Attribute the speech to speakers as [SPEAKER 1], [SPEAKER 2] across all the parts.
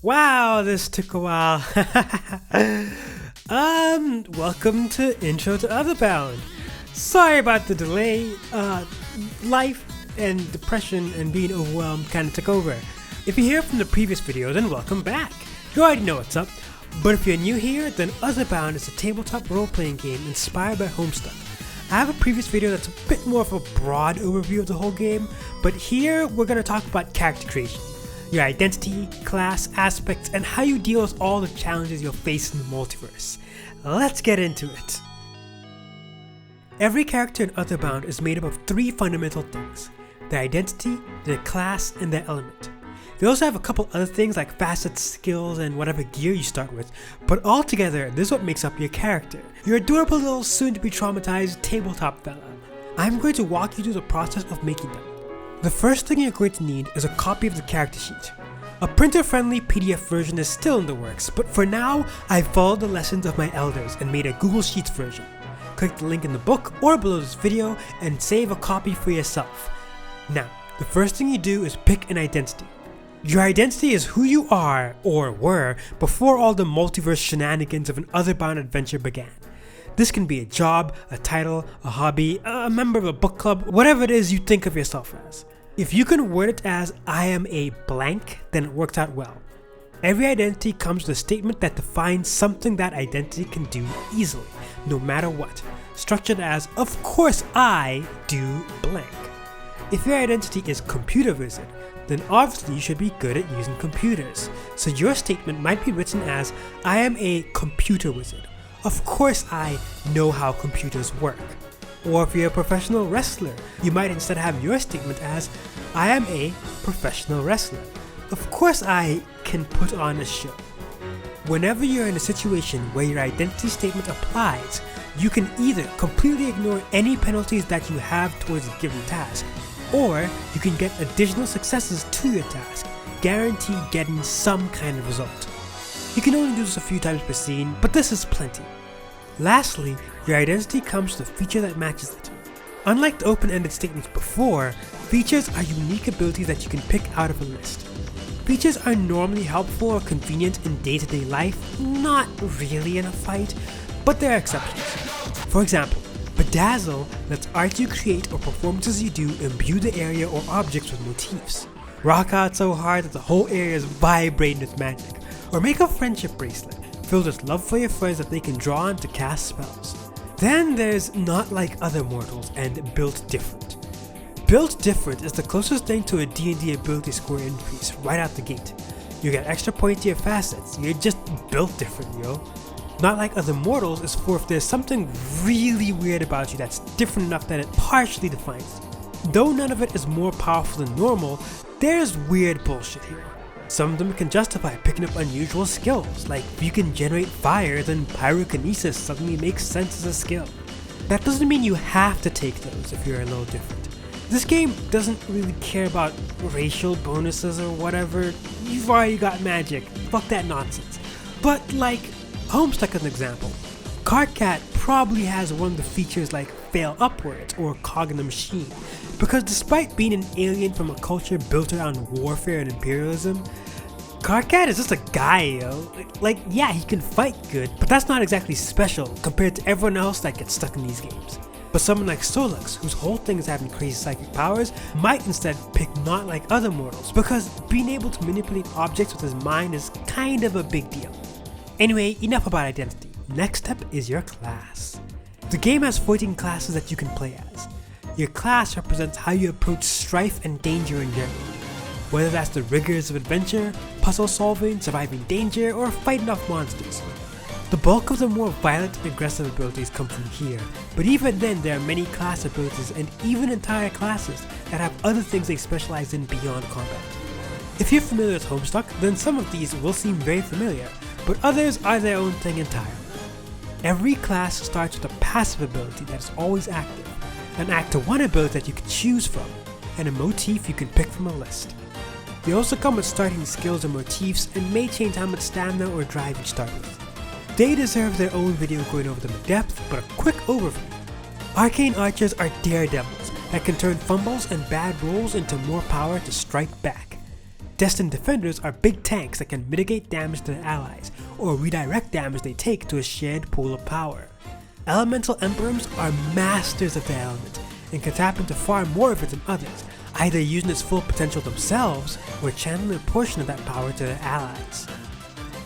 [SPEAKER 1] Wow, this took a while. Welcome to Intro to OtherBound. Sorry about the delay. Life and depression and being overwhelmed kind of took over. If you're here from the previous video, then welcome back. You already know what's up. But if you're new here, then OtherBound is a tabletop role-playing game inspired by Homestuck. I have a previous video that's a bit more of a broad overview of the whole game, but here we're going to talk about character creation. Your identity, class, aspects, and how you deal with all the challenges you'll face in the multiverse. Let's get into it. Every character in OtherBound is made up of three fundamental things: their identity, their class, and their element. They also have a couple other things like facets, skills, and whatever gear you start with, but altogether, this is what makes up your character. Your adorable little soon-to-be traumatized tabletop fella. I'm going to walk you through the process of making them. The first thing you're going to need is a copy of the character sheet. A printer-friendly PDF version is still in the works, but for now, I've followed the lessons of my elders and made a Google Sheets version. Click the link in the book or below this video and save a copy for yourself. Now, the first thing you do is pick an identity. Your identity is who you are, or were, before all the multiverse shenanigans of an OtherBound adventure began. This can be a job, a title, a hobby, a member of a book club, whatever it is you think of yourself as. If you can word it as I am a blank, then it works out well. Every identity comes with a statement that defines something that identity can do easily, no matter what, structured as, of course I do blank. If your identity is computer wizard, then obviously you should be good at using computers. So your statement might be written as, I am a computer wizard. Of course I know how computers work. Or if you're a professional wrestler, you might instead have your statement as, I am a professional wrestler. Of course I can put on a show. Whenever you're in a situation where your identity statement applies, you can either completely ignore any penalties that you have towards a given task, or you can get additional successes to your task, guaranteed getting some kind of result. You can only do this a few times per scene, but this is plenty. Lastly, your identity comes with a feature that matches it. Unlike the open-ended statements before, features are unique abilities that you can pick out of a list. Features are normally helpful or convenient in day-to-day life, not really in a fight, but there are exceptions. For example, Bedazzle lets art you create or performances you do imbue the area or objects with motifs. Rock out so hard that the whole area is vibrating with magic. Or make a friendship bracelet filled with love for your friends that they can draw on to cast spells. Then there's Not Like Other Mortals and Built Different. Built Different is the closest thing to a D&D ability score increase right out the gate. You get extra points to your facets, you're just built different, yo. Not Like Other Mortals is for if there's something really weird about you that's different enough that it partially defines you. Though none of it is more powerful than normal, there's weird bullshit here. Some of them can justify picking up unusual skills, like if you can generate fire, then pyrokinesis suddenly makes sense as a skill. That doesn't mean you have to take those if you're a little different. This game doesn't really care about racial bonuses or whatever. You've already got magic, fuck that nonsense. But like, Homestuck as an example, Cartcat probably has one of the features like Fail Upwards or Cog in the Machine, because despite being an alien from a culture built around warfare and imperialism, Cartcat is just a guy, yo. Like, yeah, he can fight good, but that's not exactly special compared to everyone else that gets stuck in these games. But someone like Solux, whose whole thing is having crazy psychic powers, might instead pick Not Like Other Mortals, because being able to manipulate objects with his mind is kind of a big deal. Anyway, enough about identity. Next step is your class. The game has 14 classes that you can play as. Your class represents how you approach strife and danger in general. Whether that's the rigors of adventure, puzzle solving, surviving danger, or fighting off monsters. The bulk of the more violent and aggressive abilities come from here, but even then there are many class abilities and even entire classes that have other things they specialize in beyond combat. If you're familiar with Homestuck, then some of these will seem very familiar, but others are their own thing entirely. Every class starts with a passive ability that is always active, an Act 1 ability that you can choose from, and a motif you can pick from a list. They also come with starting skills or motifs and may change how much stamina or drive you start with. They deserve their own video going over them in depth, but a quick overview. Arcane Archers are daredevils that can turn fumbles and bad rolls into more power to strike back. Destined Defenders are big tanks that can mitigate damage to their allies, or redirect damage they take to a shared pool of power. Elemental Emperors are masters of their element, and can tap into far more of it than others, either using its full potential themselves, or channeling a portion of that power to their allies.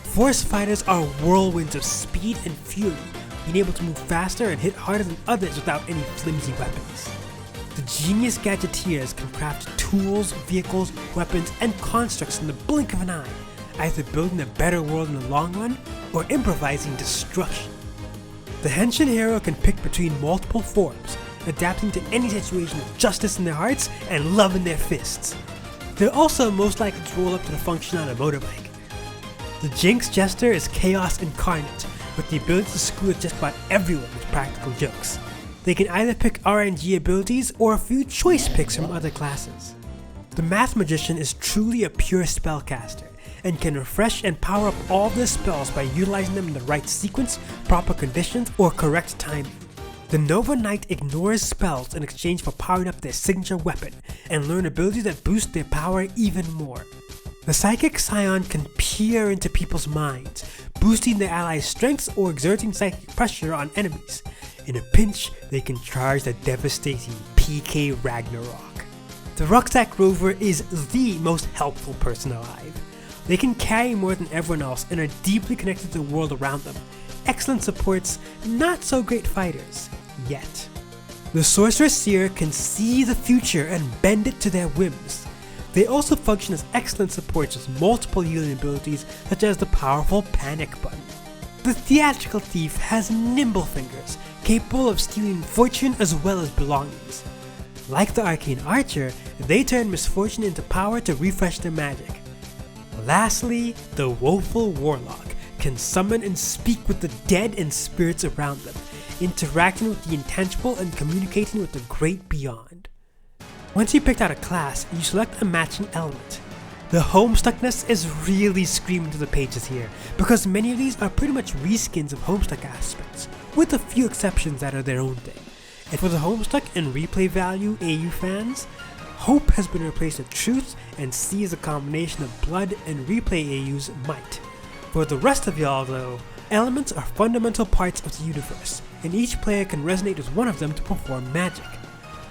[SPEAKER 1] Force Fighters are whirlwinds of speed and fury, being able to move faster and hit harder than others without any flimsy weapons. The Genius Gadgeteers can craft tools, vehicles, weapons, and constructs in the blink of an eye, either building a better world in the long run, or improvising destruction. The Henshin Hero can pick between multiple forms, adapting to any situation with justice in their hearts and love in their fists. They're also most likely to roll up to the function on a motorbike. The Jinx Jester is chaos incarnate, with the ability to screw with just about everyone with practical jokes. They can either pick RNG abilities or a few choice picks from other classes. The Math Magician is truly a pure spellcaster, and can refresh and power up all of their spells by utilizing them in the right sequence, proper conditions, or correct timing. The Nova Knight ignores spells in exchange for powering up their signature weapon, and learn abilities that boost their power even more. The Psychic Scion can peer into people's minds, boosting their allies' strengths or exerting psychic pressure on enemies. In a pinch, they can charge the devastating PK Ragnarok. The Rucksack Rover is the most helpful person alive. They can carry more than everyone else and are deeply connected to the world around them. Excellent supports, not so great fighters, yet. The Sorceress Seer can see the future and bend it to their whims. They also function as excellent supports with multiple healing abilities such as the powerful Panic Button. The Theatrical Thief has nimble fingers, capable of stealing fortune as well as belongings. Like the Arcane Archer, they turn misfortune into power to refresh their magic. Lastly, the Woeful Warlock can summon and speak with the dead and spirits around them, interacting with the intangible and communicating with the great beyond. Once you picked out a class, you select a matching element. The Homestuckness is really screaming to the pages here, because many of these are pretty much reskins of Homestuck aspects, with a few exceptions that are their own thing. And for the Homestuck and replay value AU fans, Hope has been replaced with Truth, and C is a combination of Blood and replay AU's Might. For the rest of y'all though, elements are fundamental parts of the universe, and each player can resonate with one of them to perform magic.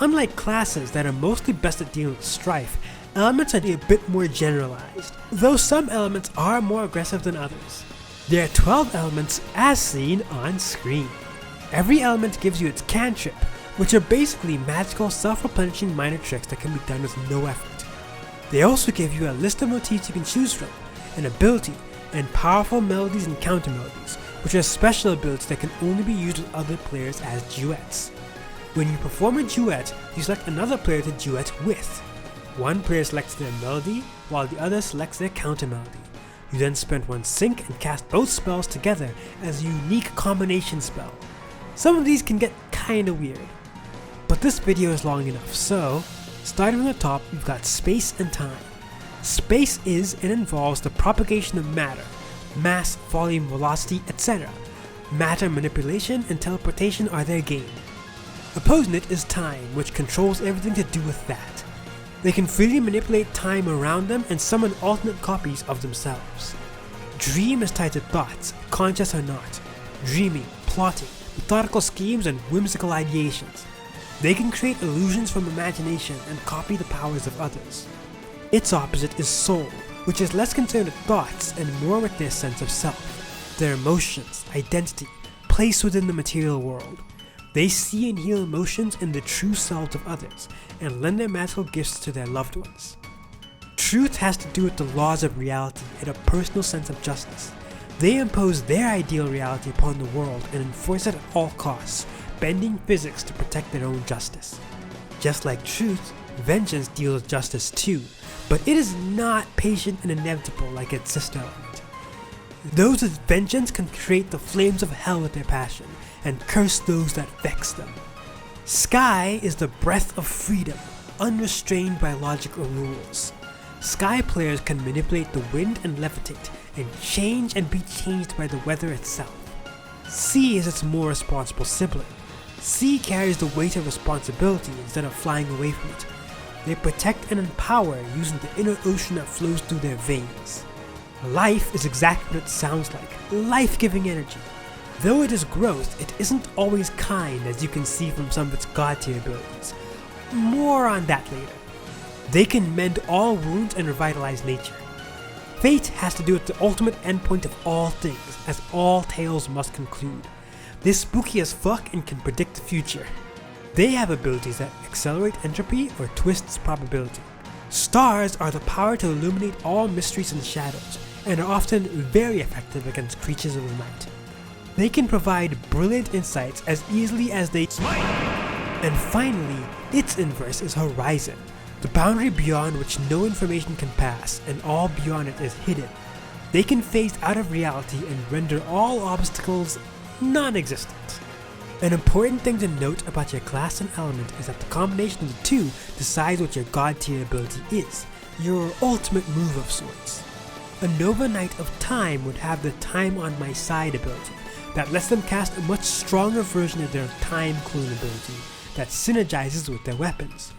[SPEAKER 1] Unlike classes that are mostly best at dealing with strife, elements are a bit more generalized, though some elements are more aggressive than others. There are 12 elements as seen on screen. Every element gives you its cantrip, which are basically magical self-replenishing minor tricks that can be done with no effort. They also give you a list of motifs you can choose from, an ability, and powerful melodies and counter melodies, which are special abilities that can only be used with other players as duets. When you perform a duet, you select another player to duet with. One player selects their melody, while the other selects their counter melody. You then spend one sync and cast both spells together as a unique combination spell. Some of these can get kinda weird, but this video is long enough, so starting from the top, you've got space and time. Space is and involves the propagation of matter, mass, volume, velocity, etc. Matter manipulation and teleportation are their game. Opposing it is time, which controls everything to do with that. They can freely manipulate time around them and summon alternate copies of themselves. Dream is tied to thoughts, conscious or not, dreaming, plotting, methodical schemes, and whimsical ideations. They can create illusions from imagination and copy the powers of others. Its opposite is soul, which is less concerned with thoughts and more with their sense of self, their emotions, identity, place within the material world. They see and heal emotions in the true selves of others, and lend their magical gifts to their loved ones. Truth has to do with the laws of reality and a personal sense of justice. They impose their ideal reality upon the world and enforce it at all costs, bending physics to protect their own justice. Just like truth, vengeance deals justice too, but it is not patient and inevitable like its sister element. Those with vengeance can create the flames of hell with their passion, and curse those that vex them. Sky is the breath of freedom, unrestrained by logic or rules. Sky players can manipulate the wind and levitate, and change and be changed by the weather itself. Sea is its more responsible sibling. Sea carries the weight of responsibility instead of flying away from it. They protect and empower using the inner ocean that flows through their veins. Life is exactly what it sounds like, life-giving energy. Though it is growth, it isn't always kind, as you can see from some of its god tier abilities. More on that later. They can mend all wounds and revitalize nature. Fate has to do with the ultimate endpoint of all things, as all tales must conclude. They're spooky as fuck and can predict the future. They have abilities that accelerate entropy or twists probability. Stars are the power to illuminate all mysteries and shadows, and are often very effective against creatures of the night. They can provide brilliant insights as easily as they smite. And finally, its inverse is Horizon, the boundary beyond which no information can pass, and all beyond it is hidden. They can phase out of reality and render all obstacles non-existent. An important thing to note about your class and element is that the combination of the two decides what your god tier ability is, your ultimate move of sorts. A Nova Knight of Time would have the Time on My Side ability that lets them cast a much stronger version of their Time clone ability that synergizes with their weapons.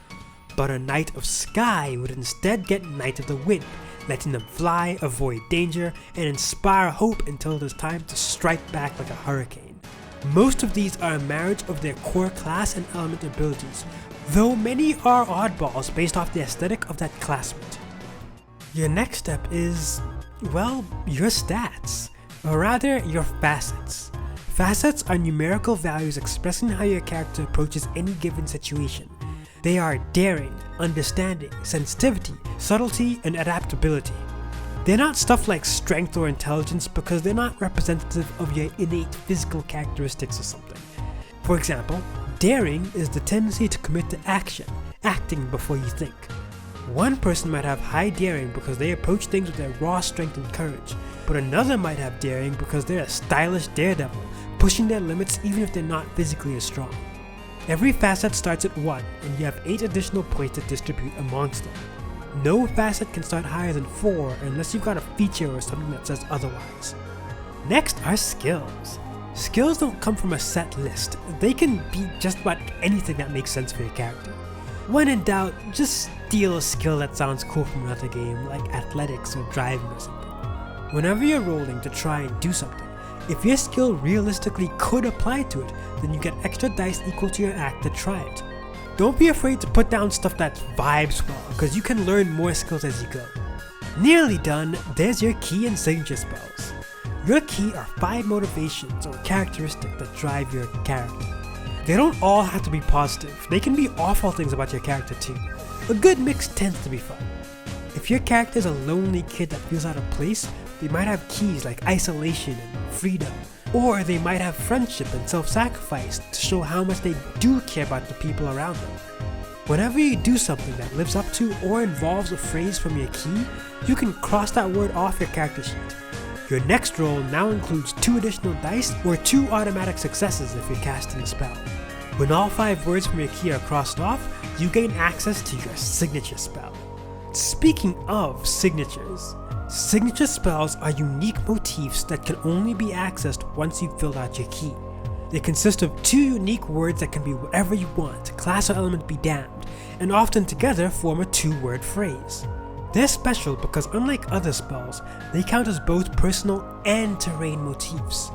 [SPEAKER 1] But a Knight of Sky would instead get Knight of the Wind, letting them fly, avoid danger, and inspire hope until it is time to strike back like a hurricane. Most of these are a marriage of their core class and element abilities, though many are oddballs based off the aesthetic of that classmate. Your next step is, well, your stats, or rather your facets. Facets are numerical values expressing how your character approaches any given situation. They are daring, understanding, sensitivity, subtlety, and adaptability. They're not stuff like strength or intelligence because they're not representative of your innate physical characteristics or something. For example, daring is the tendency to commit to action, acting before you think. One person might have high daring because they approach things with their raw strength and courage, but another might have daring because they're a stylish daredevil, pushing their limits even if they're not physically as strong. Every facet starts at 1, and you have 8 additional points to distribute amongst them. No facet can start higher than 4 unless you've got a feature or something that says otherwise. Next are skills. Skills don't come from a set list. They can be just about anything that makes sense for your character. When in doubt, just steal a skill that sounds cool from another game, like athletics or driving or something. Whenever you're rolling to try and do something, if your skill realistically could apply to it, then you get extra dice equal to your act to try it. Don't be afraid to put down stuff that vibes well, because you can learn more skills as you go. Nearly done, there's your key and signature spells. Your key are 5 motivations or characteristics that drive your character. They don't all have to be positive, they can be awful things about your character too. A good mix tends to be fun. If your character is a lonely kid that feels out of place, they might have keys like isolation and freedom. Or they might have friendship and self-sacrifice to show how much they do care about the people around them. Whenever you do something that lives up to or involves a phrase from your key, you can cross that word off your character sheet. Your next roll now includes 2 additional dice or 2 automatic successes if you're casting a spell. When all 5 words from your key are crossed off, you gain access to your signature spell. Speaking of signatures, signature spells are unique motifs that can only be accessed once you've filled out your key. They consist of 2 unique words that can be whatever you want, class or element be damned, and often together form a 2-word phrase. They're special because unlike other spells, they count as both personal and terrain motifs.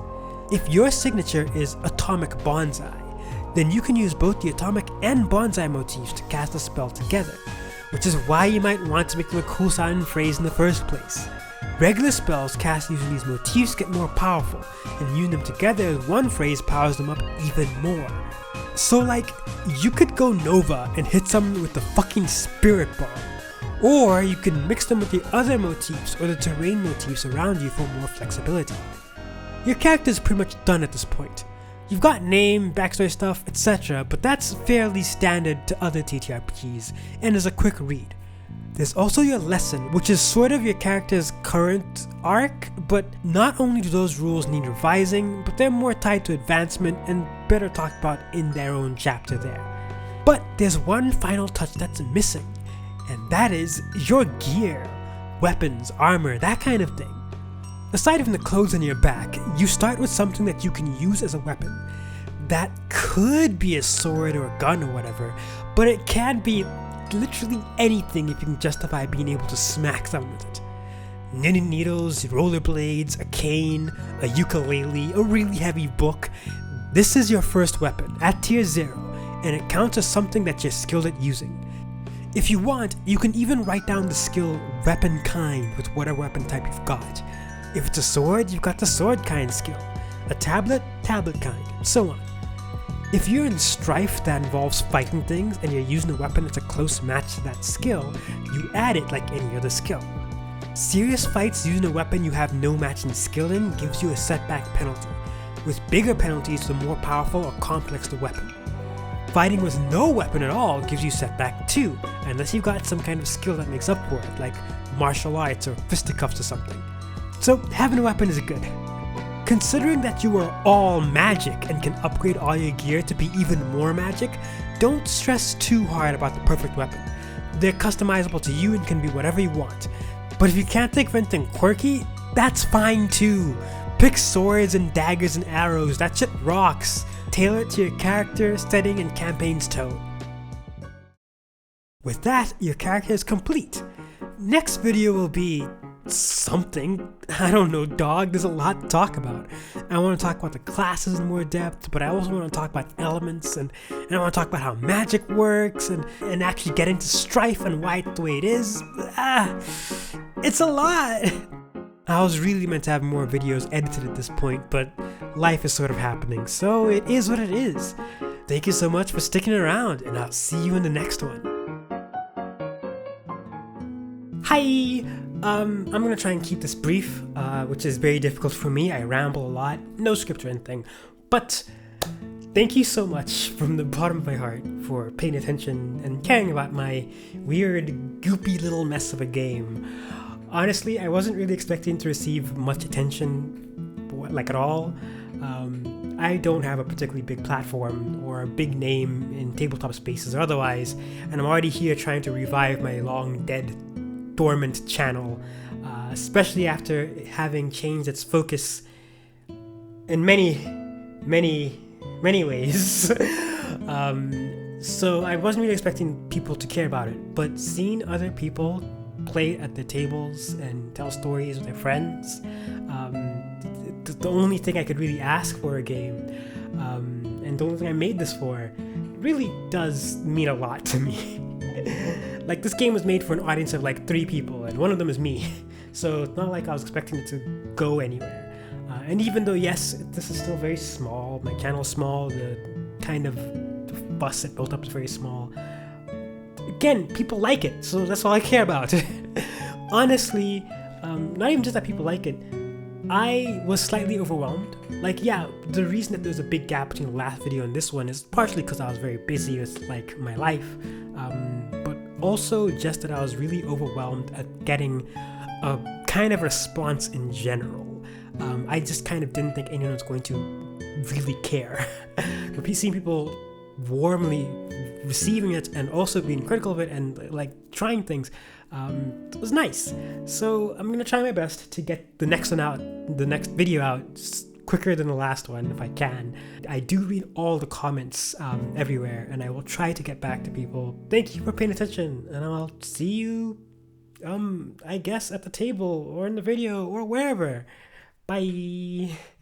[SPEAKER 1] If your signature is Atomic Bonsai, then you can use both the Atomic and Bonsai motifs to cast a spell together, which is why you might want to make them a cool sounding phrase in the first place. Regular spells cast using these motifs get more powerful, and using them together as one phrase powers them up even more. So like, you could go Nova and hit someone with the fucking Spirit Bomb, or you can mix them with the other motifs or the terrain motifs around you for more flexibility. Your character is pretty much done at this point. You've got name, backstory stuff, etc., but that's fairly standard to other TTRPGs, and is a quick read. There's also your lesson, which is sort of your character's current arc, but not only do those rules need revising, but they're more tied to advancement and better talked about in their own chapter there. But there's one final touch that's missing, and that is your gear, weapons, armor, that kind of thing. Aside from the clothes on your back, you start with something that you can use as a weapon. That could be a sword or a gun or whatever, but it can be literally anything if you can justify being able to smack someone with it. Knitting needles, rollerblades, a cane, a ukulele, a really heavy book. This is your first weapon at tier 0, and it counts as something that you're skilled at using. If you want, you can even write down the skill weapon kind with whatever weapon type you've got. If it's a sword, you've got the sword kind skill. A tablet, tablet kind, and so on. If you're in strife that involves fighting things and you're using a weapon that's a close match to that skill, you add it like any other skill. Serious fights using a weapon you have no matching skill in gives you a setback penalty, with bigger penalties the more powerful or complex the weapon. Fighting with no weapon at all gives you setback too, unless you've got some kind of skill that makes up for it, like martial arts or fisticuffs or something. So having a weapon is good. Considering that you are all magic and can upgrade all your gear to be even more magic, don't stress too hard about the perfect weapon. They're customizable to you and can be whatever you want. But if you can't think of anything quirky, that's fine too. Pick swords and daggers and arrows, that shit rocks. Tailor it to your character, setting, and campaign's tone. With that, your character is complete. Next video will be something. I don't know, dog. There's a lot to talk about. I want to talk about the classes in more depth, but I also want to talk about elements, and I want to talk about how magic works, and actually get into strife and why it's the way it is. It's a lot. I was really meant to have more videos edited at this point, but life is sort of happening, so it is what it is. Thank you so much for sticking around, and I'll see you in the next one. Hi! I'm gonna try and keep this brief, which is very difficult for me. I ramble a lot, no script or anything, but thank you so much from the bottom of my heart for paying attention and caring about my weird, goopy little mess of a game. Honestly, I wasn't really expecting to receive much attention, like at all. I don't have a particularly big platform or a big name in tabletop spaces or otherwise, and I'm already here trying to revive my long dead dormant channel, especially after having changed its focus in many ways. So I wasn't really expecting people to care about it, but seeing other people play at their tables and tell stories with their friends, the only thing I could really ask for a game, and the only thing I made this for, really does mean a lot to me. Like, this game was made for an audience of like 3 people, and one of them is me. So it's not like I was expecting it to go anywhere. And even though, yes, this is still very small, my channel is small, the kind of fuss it built up is very small. Again, people like it, so that's all I care about. Honestly, not even just that people like it, I was slightly overwhelmed. Like, yeah, the reason that there's a big gap between the last video and this one is partially because I was very busy with like my life, but also just that I was really overwhelmed at getting a kind of response in general. I just kind of didn't think anyone was going to really care. But seeing people warmly receiving it and also being critical of it and like trying things, it was nice. So I'm gonna try my best to get the next one out, the next video out quicker than the last one if I can. I do read all the comments everywhere, and I will try to get back to people. Thank you for paying attention, and I'll see you I guess at the table or in the video or wherever. Bye.